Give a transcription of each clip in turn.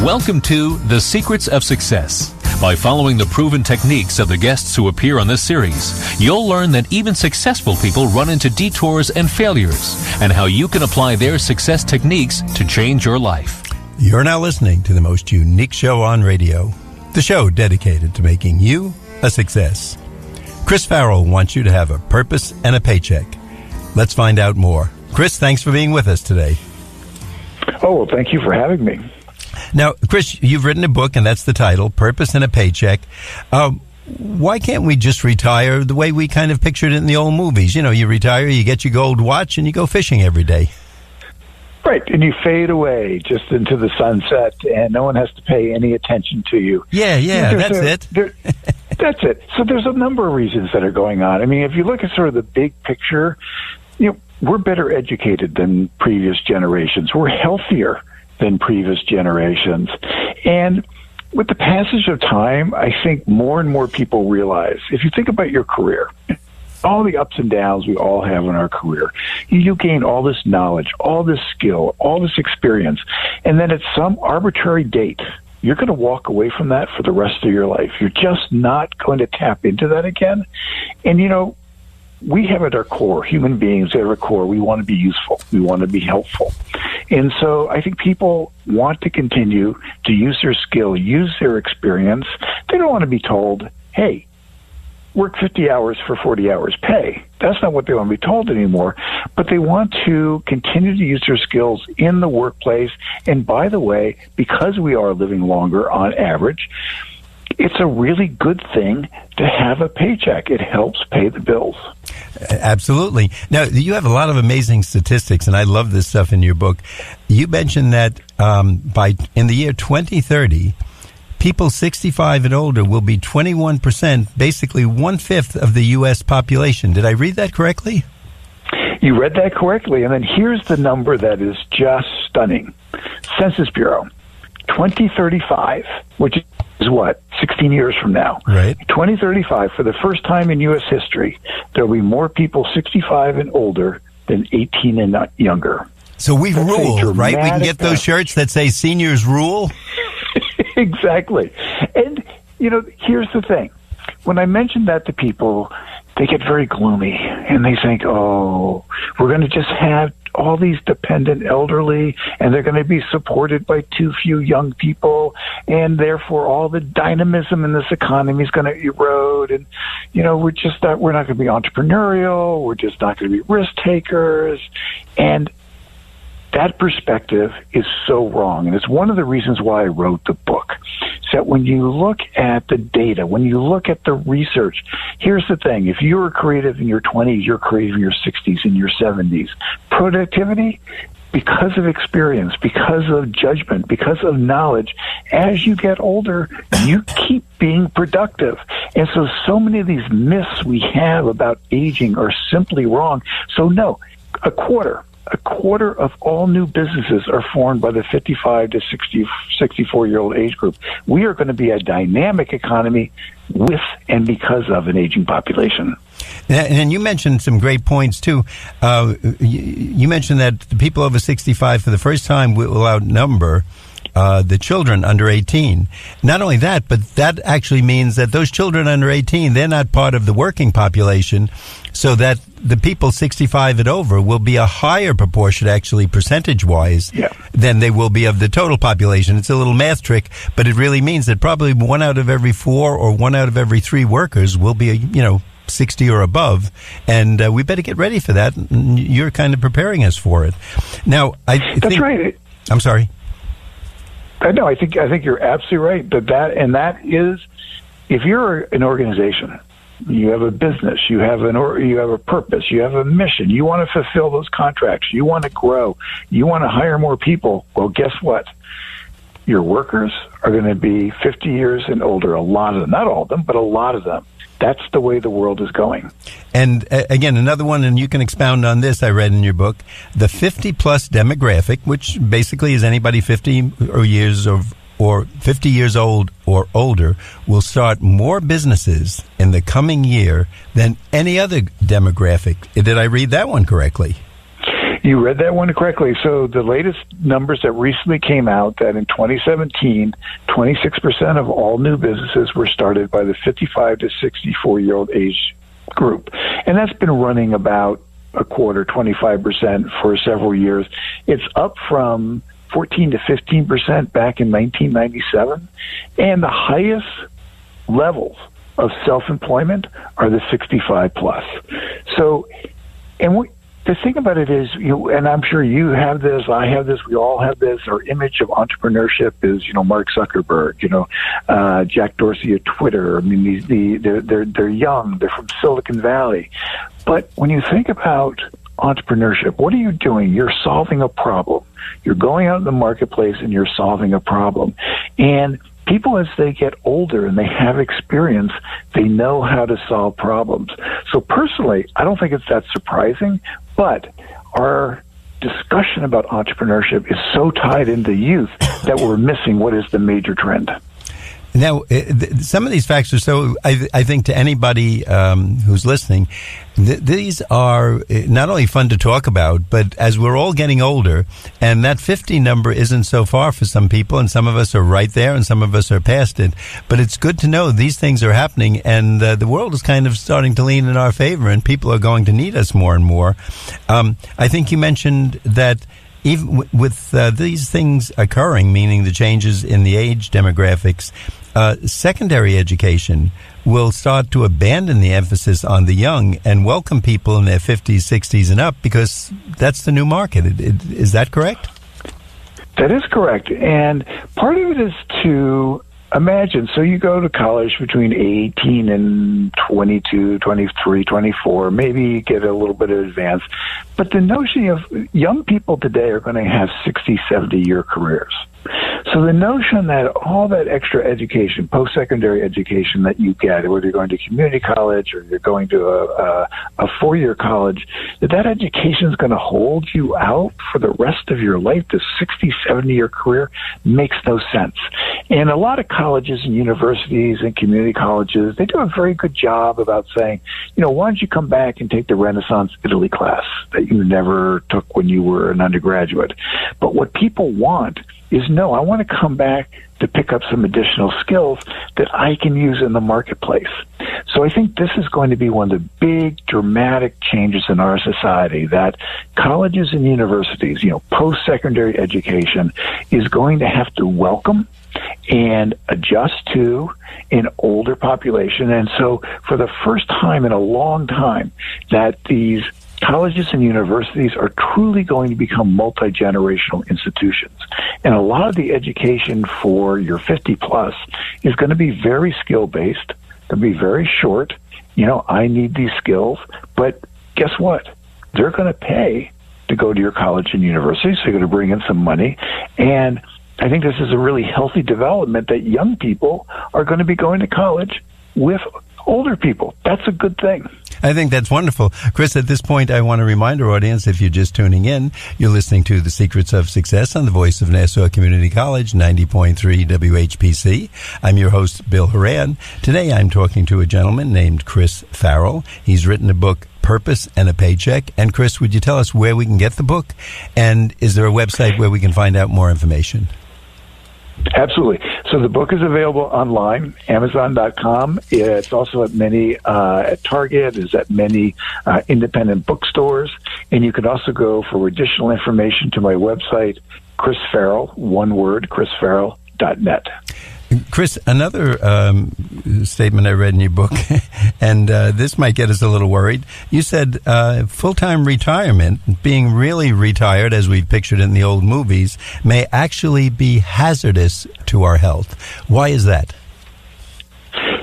Welcome to The Secrets of Success. By following the proven techniques of the guests who appear on this series, you'll learn that even successful people run into detours and failures, and how you can apply their success techniques to change your life. You're now listening to the most unique show on radio, the show dedicated to making you a success. Chris Farrell wants you to have a purpose and a paycheck. Let's find out more. Chris, thanks for being with us today. Oh, well, thank you for having me. Now, Chris, you've written a book, and that's the title, Purpose and a Paycheck. Why can't we just retire the way we kind of pictured it in the old movies? You know, you retire, you get your gold watch, and you go fishing every day. Right, and you fade away just into the sunset, and no one has to pay any attention to you. Yeah, that's it. That's it. So there's a number of reasons that are going on. I mean, if you look at sort of the big picture, you know, we're better educated than previous generations. We're healthier than previous generations. And with the passage of time, I think more and more people realize, if you think about your career, all the ups and downs we all have in our career, you gain all this knowledge, all this skill, all this experience, and then at some arbitrary date, you're going to walk away from that for the rest of your life. You're just not going to tap into that again. And, you know, we have at our core, human beings at our core, we want to be useful. We want to be helpful. And so I think people want to continue to use their skill, use their experience. They don't want to be told, hey, work 50 hours for 40 hours pay. That's not what they want to be told anymore. But they want to continue to use their skills in the workplace. And by the way, because we are living longer on average, it's a really good thing to have a paycheck. It helps pay the bills. Absolutely. Now, you have a lot of amazing statistics, and I love this stuff in your book. You mentioned that in the year 2030, people 65 and older will be 21%, basically one-fifth of the U.S. population. Did I read that correctly? You read that correctly. And then here's the number that is just stunning. Census Bureau, 2035, which is what, 16 years from now. Right. 2035, for the first time in U.S. history, there will be more people 65 and older than 18 and younger. So we rule, right? We can get those shirts that say seniors rule? Exactly. And, you know, here's the thing. When I mention that to people, they get very gloomy, and they think, oh, we're going to just have all these dependent elderly, and they're going to be supported by too few young people, and therefore all the dynamism in this economy is going to erode, and, you know, we're not going to be entrepreneurial, we're just not going to be risk takers, and that perspective is so wrong, and it's one of the reasons why I wrote the book. So that when you look at the data, when you look at the research, here's the thing. If you're creative in your 20s, you're creative in your 60s, in your 70s. Productivity, because of experience, because of judgment, because of knowledge, as you get older, you keep being productive. And so many of these myths we have about aging are simply wrong. So no, a quarter of all new businesses are formed by the 55 to 64-year-old age group. We are going to be a dynamic economy with and because of an aging population. And you mentioned some great points, too. You mentioned that the people over 65 for the first time will outnumber the children under 18. Not only that, but that actually means that those children under 18, they're not part of the working population, so that the people 65 and over will be a higher proportion, actually, percentage-wise, than they will be of the total population. It's a little math trick, but it really means that probably 1 out of every 4 or 1 out of every 3 workers will be, 60 or above, and we better get ready for that. You're kind of preparing us for it. Now, That's right. I'm sorry. No, I think you're absolutely right. That is, if you're an organization, you have a business, you have a purpose, you have a mission, you want to fulfill those contracts, you want to grow, you want to hire more people. Well, guess what? Your workers are going to be 50 years and older. A lot of them, not all of them, but a lot of them. That's the way the world is going. And again, another one, and you can expound on this, I read in your book, the 50-plus demographic, which basically is anybody 50 years old or older, will start more businesses in the coming year than any other demographic. Did I read that one correctly? You read that one correctly. So the latest numbers that recently came out, that in 2017, 26% of all new businesses were started by the 55 to 64-year-old age group. And that's been running about a quarter, 25% for several years. It's up from 14 to 15% back in 1997. And the highest levels of self-employment are the 65 plus. So, the thing about it is, and I'm sure you have this, I have this, we all have this, our image of entrepreneurship is, Mark Zuckerberg, Jack Dorsey of Twitter. I mean, they're young, they're from Silicon Valley. But when you think about entrepreneurship, what are you doing? You're solving a problem. You're going out in the marketplace and you're solving a problem. And people, as they get older and they have experience, they know how to solve problems. So personally, I don't think it's that surprising, but our discussion about entrepreneurship is so tied into youth that we're missing what is the major trend. Now, some of these facts are so, I think to anybody who's listening, these are not only fun to talk about, but as we're all getting older, and that 50 number isn't so far for some people, and some of us are right there, and some of us are past it. But it's good to know these things are happening, and the world is kind of starting to lean in our favor, and people are going to need us more and more. I think you mentioned that even with these things occurring, meaning the changes in the age demographics, secondary education will start to abandon the emphasis on the young and welcome people in their 50s, 60s, and up, because that's the new market. Is that correct? That is correct. And part of it is to imagine, so you go to college between 18 and 22, 23, 24, maybe you get a little bit of advance. But the notion of young people today are going to have 60, 70-year careers. So the notion that all that extra education, post-secondary education that you get, whether you're going to community college or you're going to a four-year college, that education is going to hold you out for the rest of your life, the 60, 70-year career, makes no sense. And a lot of colleges and universities and community colleges, they do a very good job about saying, why don't you come back and take the Renaissance Italy class that you never took when you were an undergraduate? But what people want is, no, I want to come back to pick up some additional skills that I can use in the marketplace. So I think this is going to be one of the big dramatic changes in our society, that colleges and universities, post-secondary education is going to have to welcome and adjust to an older population. And so for the first time in a long time, that these colleges and universities are truly going to become multi-generational institutions. And a lot of the education for your 50 plus is going to be very skill-based, going to be very short. I need these skills, but guess what? They're going to pay to go to your college and university, so you're going to bring in some money. And I think this is a really healthy development, that young people are going to be going to college with older people. That's a good thing. I think that's wonderful. Chris, at this point, I want to remind our audience, if you're just tuning in, you're listening to The Secrets of Success on the voice of Nassau Community College, 90.3 WHPC. I'm your host, Bill Horan. Today, I'm talking to a gentleman named Chris Farrell. He's written a book, Purpose and a Paycheck. And Chris, would you tell us where we can get the book? And is there a website where we can find out more information? Absolutely. So the book is available online, Amazon.com. It's also at many, at Target, is at many independent bookstores. And you can also go for additional information to my website, Chris Farrell, one word, chrisfarrell.net. Chris, another statement I read in your book, and this might get us a little worried. You said full-time retirement, being really retired, as we've pictured in the old movies, may actually be hazardous to our health. Why is that?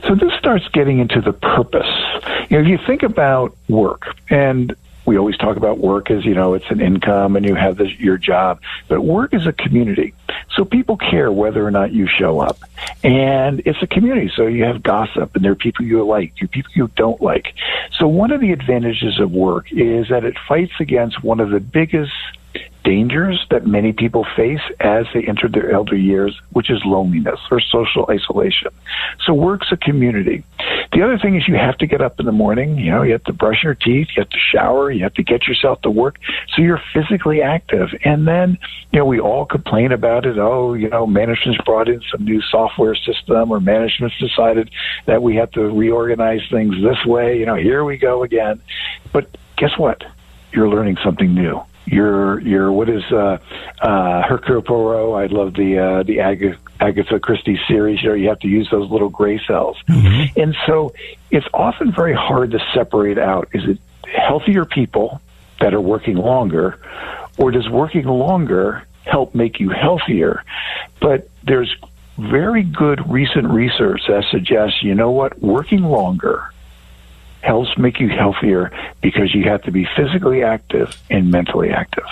So this starts getting into the purpose. If you think about work, and we always talk about work as, it's an income and you have your job, but work is a community. So people care whether or not you show up. And it's a community, so you have gossip, and there are people you like, there are people you don't like. So one of the advantages of work is that it fights against one of the biggest dangers that many people face as they enter their elder years, which is loneliness or social isolation. So work's a community. The other thing is you have to get up in the morning. You have to brush your teeth, you have to shower, you have to get yourself to work, so you're physically active. And then, we all complain about it. Oh, management's brought in some new software system, or management's decided that we have to reorganize things this way. Here we go again. But guess what? You're learning something new. You're what is Hercule Poirot? I love the Agatha Christie series. You have to use those little gray cells, and so it's often very hard to separate out. Is it healthier people that are working longer, or does working longer help make you healthier? But there's very good recent research that suggests, working longer helps make you healthiher because you have to be physically active and mentally active.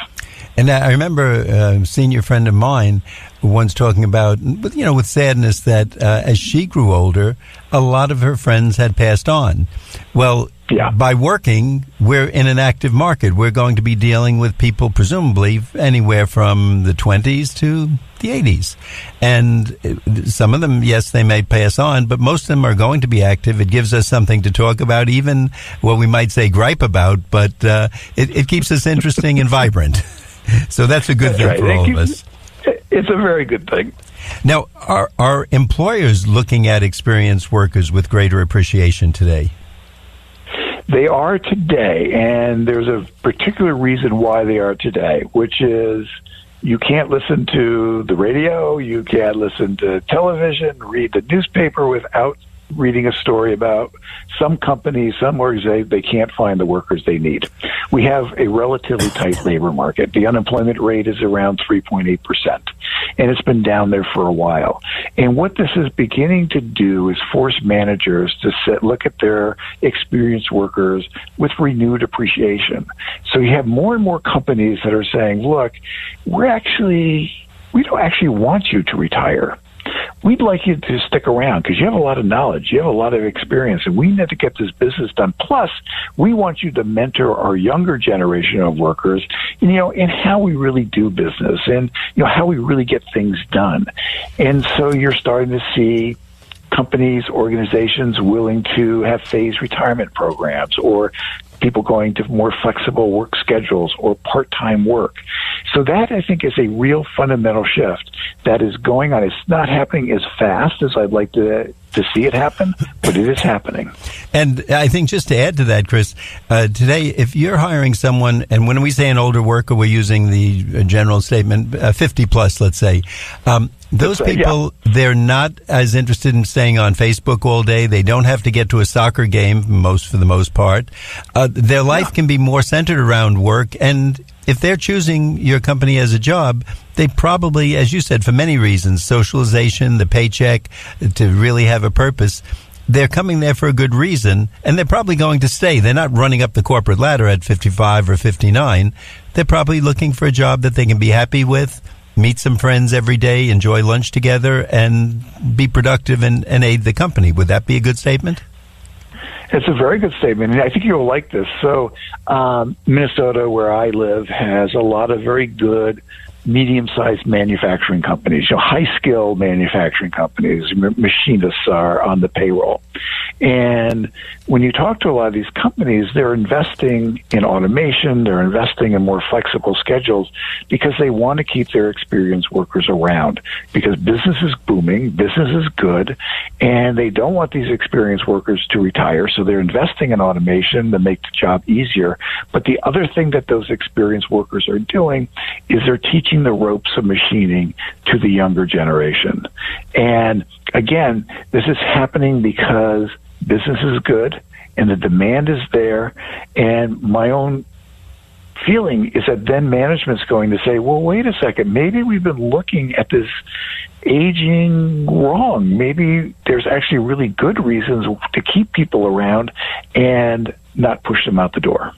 And I remember a senior friend of mine once talking about, with sadness, that as she grew older, a lot of her friends had passed on. Well, by working, we're in an active market. We're going to be dealing with people, presumably, anywhere from the 20s to the 80s. And some of them, yes, they may pass on, but most of them are going to be active. It gives us something to talk about, even what we might say gripe about, but it keeps us interesting and vibrant. So that's a good thing for all of us. It's a very good thing. Now, are employers looking at experienced workers with greater appreciation today? They are today, and there's a particular reason why they are today, which is you can't listen to the radio, you can't listen to television, read the newspaper without reading a story about some companies, some organizations, they can't find the workers they need. We have a relatively tight labor market. The unemployment rate is around 3.8%, and it's been down there for a while. And what this is beginning to do is force managers to look at their experienced workers with renewed appreciation. So you have more and more companies that are saying, look, we don't actually want you to retire. We'd like you to stick around because you have a lot of knowledge, you have a lot of experience, and we need to get this business done. Plus, we want you to mentor our younger generation of workers, in how we really do business and, how we really get things done. And so you're starting to see companies, organizations willing to have phased retirement programs, or people going to more flexible work schedules or part-time work. So that, I think, is a real fundamental shift that is going on. It's not happening as fast as I'd like to see it happen, but it is happening. And I think just to add to that, Chris, today, if you're hiring someone, and when we say an older worker, we're using the general statement, 50 plus, let's say, those people, they're not as interested in staying on Facebook all day. They don't have to get to a soccer game, for the most part. Their life can be more centered around work. And if they're choosing your company as a job, they probably, as you said, for many reasons, socialization, the paycheck, to really have a purpose, they're coming there for a good reason, and they're probably going to stay. They're not running up the corporate ladder at 55 or 59. They're probably looking for a job that they can be happy with, meet some friends every day, enjoy lunch together, and be productive and aid the company. Would that be a good statement? It's a very good statement, and I think you'll like this. So Minnesota, where I live, has a lot of very good medium-sized manufacturing companies, high-skill manufacturing companies. Machinists are on the payroll. And when you talk to a lot of these companies, they're investing in automation, they're investing in more flexible schedules because they want to keep their experienced workers around, because business is booming, business is good, and they don't want these experienced workers to retire, so they're investing in automation to make the job easier. But the other thing that those experienced workers are doing is they're teaching the ropes of machining to the younger generation. And again, this is happening because business is good and the demand is there. And my own feeling is that then management's going to say, well, wait a second, maybe we've been looking at this aging wrong. Maybe there's actually really good reasons to keep people around and not push them out the door.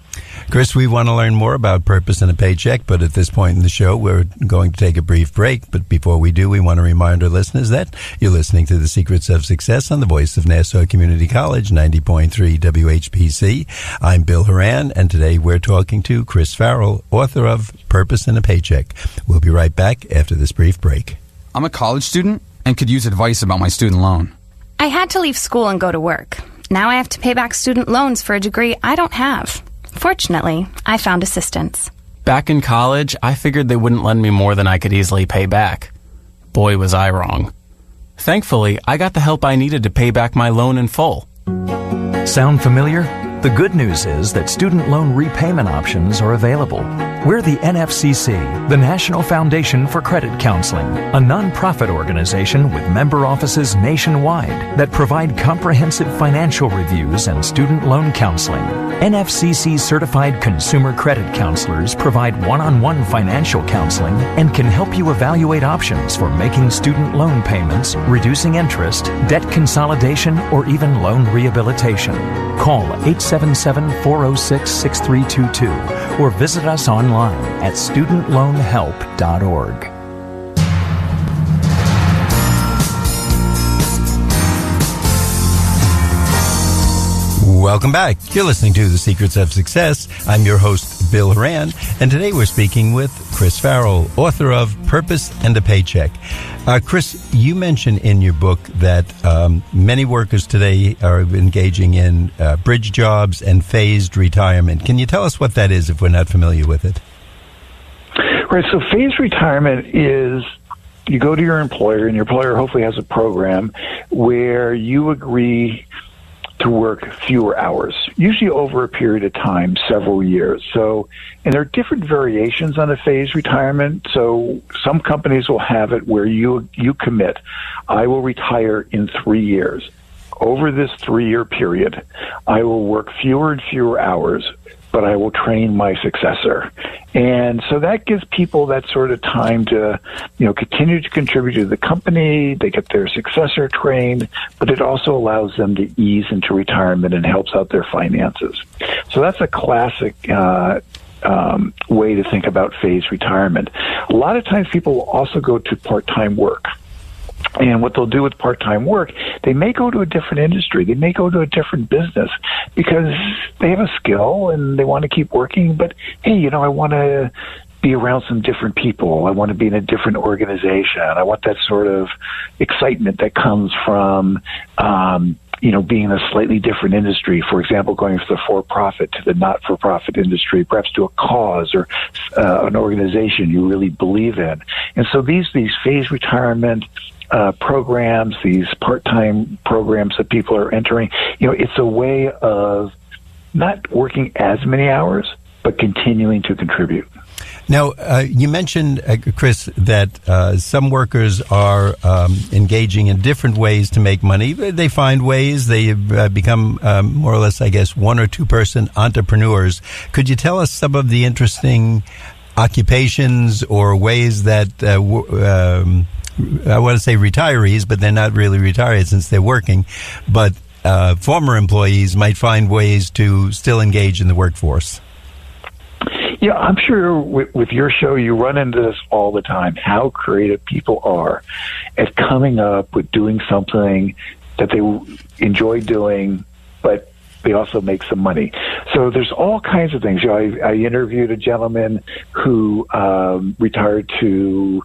Chris, we want to learn more about Purpose and a Paycheck, but at this point in the show, we're going to take a brief break. But before we do, we want to remind our listeners that you're listening to The Secrets of Success on the voice of Nassau Community College, 90.3 WHPC. I'm Bill Horan, and today we're talking to Chris Farrell, author of Purpose and a Paycheck. We'll be right back after this brief break. I'm a college student and could use advice about my student loan. I had to leave school and go to work. Now I have to pay back student loans for a degree I don't have. Fortunately, I found assistance. Back in college, I figured they wouldn't lend me more than I could easily pay back. Boy, was I wrong. Thankfully, I got the help I needed to pay back my loan in full. Sound familiar? The good news is that student loan repayment options are available. We're the NFCC, the National Foundation for Credit Counseling, a nonprofit organization with member offices nationwide that provide comprehensive financial reviews and student loan counseling. NFCC certified consumer credit counselors provide one-on-one financial counseling and can help you evaluate options for making student loan payments, reducing interest, debt consolidation, or even loan rehabilitation. Call 877-406-6322 or visit us online at studentloanhelp.org. Welcome back. You're listening to The Secrets of Success. I'm your host, Bill Horan, and today we're speaking with Chris Farrell, author of Purpose and a Paycheck. Chris, you mentioned in your book that many workers today are engaging in bridge jobs and phased retirement. Can you tell us what that is if we're not familiar with it? Right, so phased retirement is you go to your employer, and your employer hopefully has a program where you agree to work fewer hours, usually over a period of time, several years. So, and there are different variations on a phased retirement. So some companies will have it where you commit, I will retire in 3 years. Over this 3-year period, I will work fewer and fewer hours, but I will train my successor. And so that gives people that sort of time to, continue to contribute to the company. They get their successor trained, but it also allows them to ease into retirement and helps out their finances. So that's a classic way to think about phased retirement. A lot of times people will also go to part-time work. And what they'll do with part-time work, they may go to a different industry. They may go to a different business because they have a skill and they want to keep working. But, hey, I want to be around some different people. I want to be in a different organization. I want that sort of excitement that comes from, being in a slightly different industry. For example, going from the for-profit to the not-for-profit industry, perhaps to a cause or an organization you really believe in. And so these phased retirement programs, these part-time programs that people are entering, it's a way of not working as many hours, but continuing to contribute. Now, you mentioned, Chris, that some workers are engaging in different ways to make money. They find ways. They become more or less, I guess, one or two person entrepreneurs. Could you tell us some of the interesting occupations or ways that I want to say retirees, but they're not really retired since they're working, but former employees might find ways to still engage in the workforce? Yeah, I'm sure with your show, you run into this all the time, how creative people are at coming up with doing something that they enjoy doing, but they also make some money. So there's all kinds of things. I interviewed a gentleman who retired to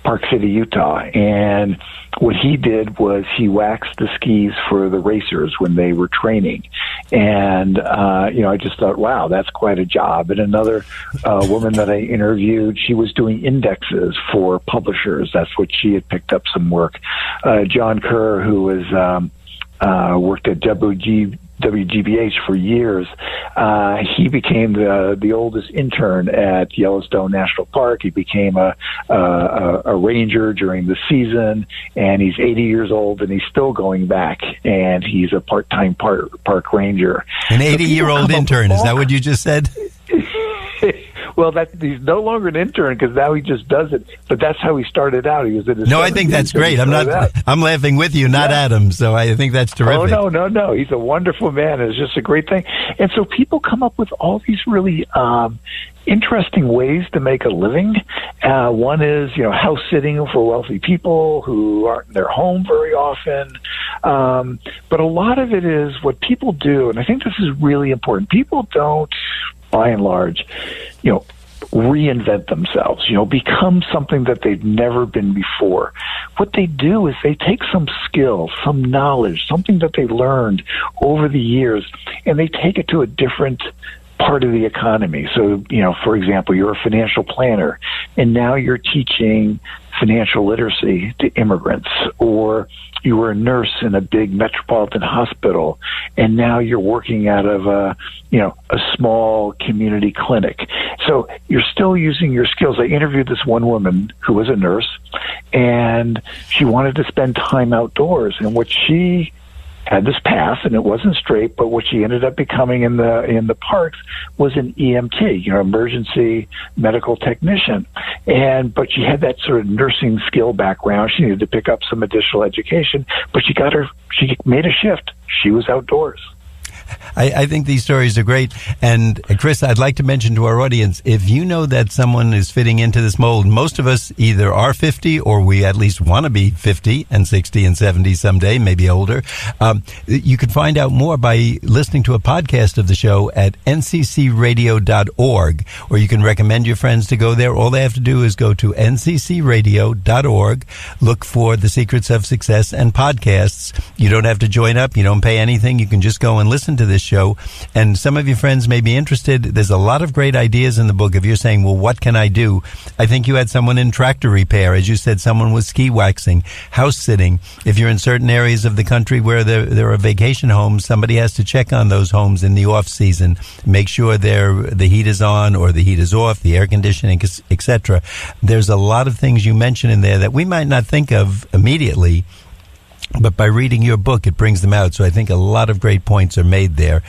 Park City, Utah, and what he did was he waxed the skis for the racers when they were training. And, I just thought, wow, that's quite a job. And another woman that I interviewed, she was doing indexes for publishers. That's what she had picked up some work. John Kerr, who was worked at WGBH for years, he became the oldest intern at Yellowstone National Park. He became a ranger during the season, and he's 80 years old, and he's still going back, and he's a part-time park ranger. An 80-year-old intern, is that what you just said? Well, he's no longer an intern because now he just does it. But that's how he started out. He was in his 70s. I think that's great. I'm laughing with you, not at him. So I think that's terrific. Oh, no. He's a wonderful man. It's just a great thing. And so people come up with all these really interesting ways to make a living. One is, house sitting for wealthy people who aren't in their home very often. But a lot of it is what people do, and I think this is really important. People don't, by and large, reinvent themselves, become something that they've never been before. what they do is they take some skill, some knowledge, something that they learned over the years, and they take it to a different part of the economy. So, for example, you're a financial planner, and now you're teaching financial literacy to immigrants, or you were a nurse in a big metropolitan hospital, and now you're working out of a small community clinic. So you're still using your skills. I interviewed this one woman who was a nurse, and she wanted to spend time outdoors, and what she had this path, and it wasn't straight, but what she ended up becoming in the parks was an EMT, emergency medical technician. But she had that sort of nursing skill background. She needed to pick up some additional education, but she made a shift. She was outdoors. I think these stories are great. And Chris, I'd like to mention to our audience, if you know that someone is fitting into this mold, most of us either are 50 or we at least want to be 50 and 60 and 70 someday, maybe older. You can find out more by listening to a podcast of the show at nccradio.org, or you can recommend your friends to go there. All they have to do is go to nccradio.org, look for The Secrets of Success and podcasts. You don't have to join up. You don't pay anything. You can just go and listen to this show, and some of your friends may be interested. There's a lot of great ideas in the book. If you're saying, well, what can I do? I think you had someone in tractor repair. As you said, someone was ski waxing, house sitting. If you're in certain areas of the country where there are vacation homes, somebody has to check on those homes in the off season, make sure the heat is on or the heat is off, the air conditioning, etc. There's a lot of things you mention in there that we might not think of immediately, but by reading your book, it brings them out. So I think a lot of great points are made there.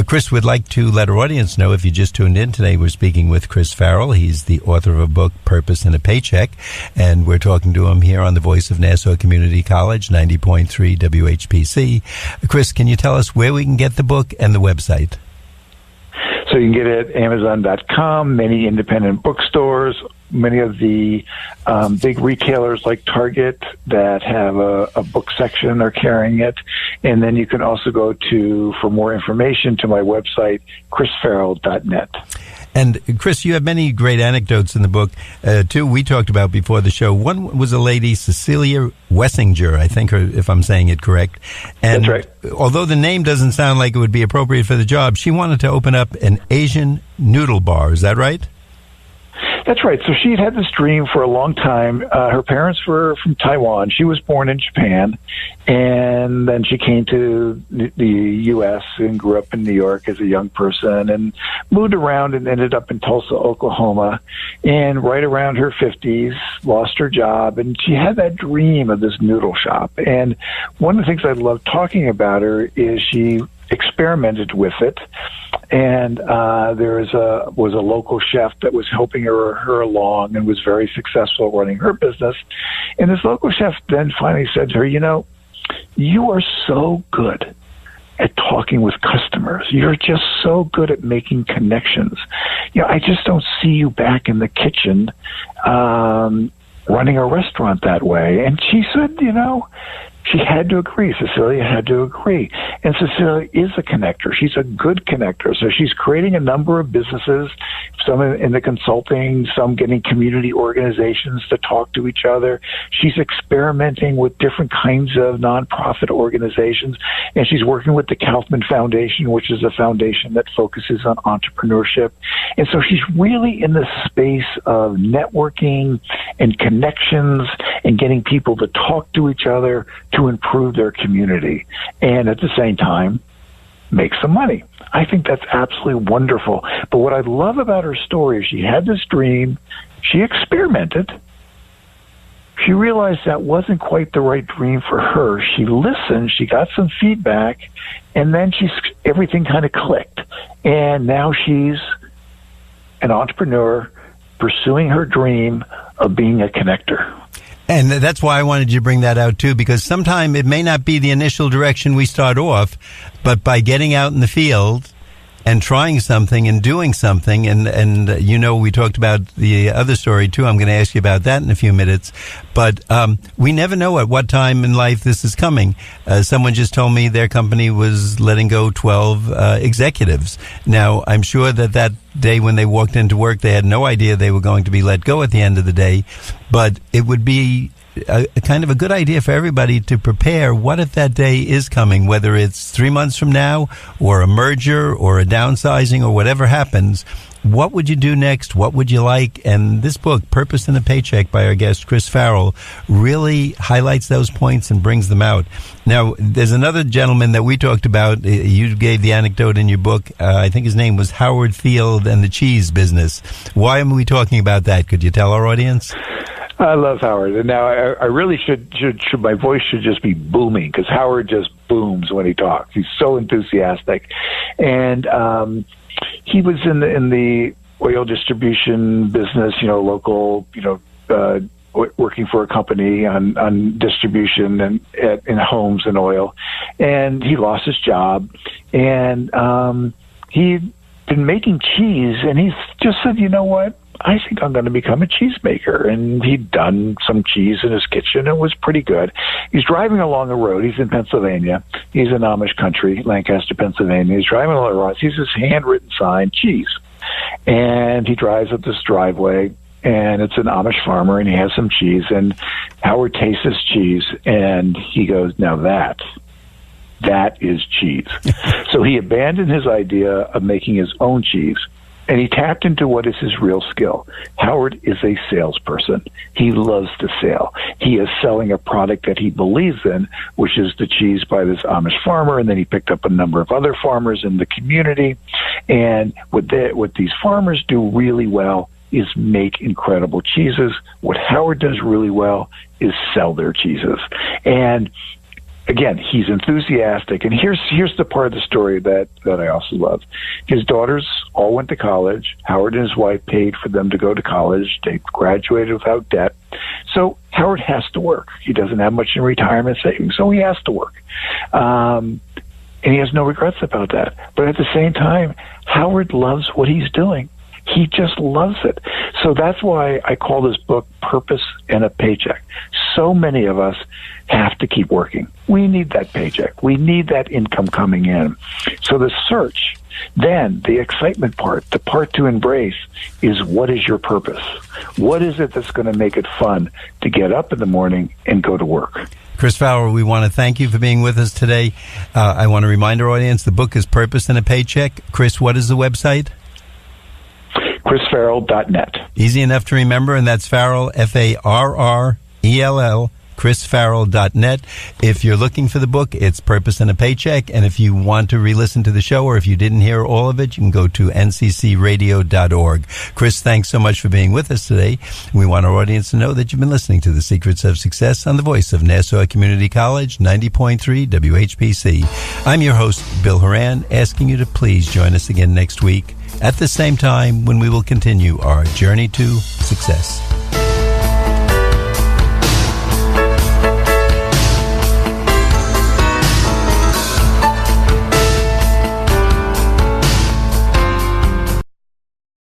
Chris would like to let our audience know, if you just tuned in today, we're speaking with Chris Farrell. He's the author of a book, Purpose and a Paycheck, and we're talking to him here on the Voice of Nassau Community College, 90.3 WHPC. Chris, can you tell us where we can get the book and the website? So you can get it at Amazon.com, many independent bookstores, many of the big retailers like Target that have a book section are carrying it. And then you can also go for more information to my website, chrisfarrell.net. And Chris, you have many great anecdotes in the book, too, we talked about before the show. One was a lady, Cecilia Wessinger, I think, if I'm saying it correct. And that's right. Although the name doesn't sound like it would be appropriate for the job, she wanted to open up an Asian noodle bar. Is that right? That's right. So she had this dream for a long time. Her parents were from Taiwan. She was born in Japan, and then she came to the U.S. and grew up in New York as a young person and moved around and ended up in Tulsa, Oklahoma. And right around her 50s, lost her job, and she had that dream of this noodle shop. And one of the things I love talking about her is she experimented with it. And there was a local chef that was helping her along and was very successful running her business. And this local chef then finally said to her, you are so good at talking with customers. You're just so good at making connections. I just don't see you back in the kitchen running a restaurant that way. And she said, she had to agree. Cecilia had to agree. And Cecilia is a connector. She's a good connector. So she's creating a number of businesses, some in the consulting, some getting community organizations to talk to each other. She's experimenting with different kinds of nonprofit organizations. And she's working with the Kaufman Foundation, which is a foundation that focuses on entrepreneurship. And so she's really in the space of networking and connections and getting people to talk to each other to improve their community, and at the same time, make some money. I think that's absolutely wonderful. But what I love about her story is she had this dream, she experimented, she realized that wasn't quite the right dream for her. She listened, she got some feedback, and then everything kind of clicked. And now she's an entrepreneur pursuing her dream of being a connector. And that's why I wanted you to bring that out, too, because sometimes it may not be the initial direction we start off, but by getting out in the field and trying something and doing something, and we talked about the other story, too. I'm going to ask you about that in a few minutes. But we never know at what time in life this is coming. Someone just told me their company was letting go 12 executives. Now, I'm sure that day when they walked into work, they had no idea they were going to be let go at the end of the day. But it would be a kind of a good idea for everybody to prepare. What if that day is coming, whether it's 3 months from now or a merger or a downsizing or whatever happens? What would you do next? What would you like? And this book, Purpose and a Paycheck, by our guest, Chris Farrell, really highlights those points and brings them out. Now, there's another gentleman that we talked about. You gave the anecdote in your book. I think his name was Howard Field and the cheese business. Why am we talking about that? Could you tell our audience? I love Howard, and now I really should my voice should just be booming, because Howard just booms when he talks. He's so enthusiastic, and he was in the oil distribution business, local, working for a company on distribution and in homes and oil, and he lost his job, and he'd been making cheese, and he just said, you know what? I think I'm going to become a cheesemaker. And he'd done some cheese in his kitchen. It was pretty good. He's driving along a road. He's in Pennsylvania. He's in Amish country, Lancaster, Pennsylvania. He's driving along the road. He sees this handwritten sign, cheese. And he drives up this driveway, and it's an Amish farmer, and he has some cheese. And Howard tastes his cheese, and he goes, now that is cheese. So he abandoned his idea of making his own cheese, and he tapped into what is his real skill. Howard is a salesperson. He loves to sell. He is selling a product that he believes in, which is the cheese by this Amish farmer, and then he picked up a number of other farmers in the community. And what these farmers do really well is make incredible cheeses. What Howard does really well is sell their cheeses. And again, he's enthusiastic, and here's the part of the story that I also love. His daughters all went to college. Howard and his wife paid for them to go to college. They graduated without debt. So Howard has to work. He doesn't have much in retirement savings, so he has to work. And he has no regrets about that. But at the same time, Howard loves what he's doing. He just loves it. So that's why I call this book Purpose and a Paycheck. So many of us have to keep working. We need that paycheck. We need that income coming in. So the search, then the excitement part, the part to embrace is, what is your purpose? What is it that's going to make it fun to get up in the morning and go to work? Chris Farrell, we want to thank you for being with us today. I want to remind our audience the book is Purpose and a Paycheck. Chris, what is the website? ChrisFarrell.net. Easy enough to remember, and that's Farrell, Farrell, ChrisFarrell.net. If you're looking for the book, it's Purpose and a Paycheck. And if you want to re-listen to the show, or if you didn't hear all of it, you can go to nccradio.org. Chris, thanks so much for being with us today. We want our audience to know that you've been listening to The Secrets of Success on the voice of Nassau Community College, 90.3 WHPC. I'm your host, Bill Horan, asking you to please join us again next week at the same time when we will continue our journey to success.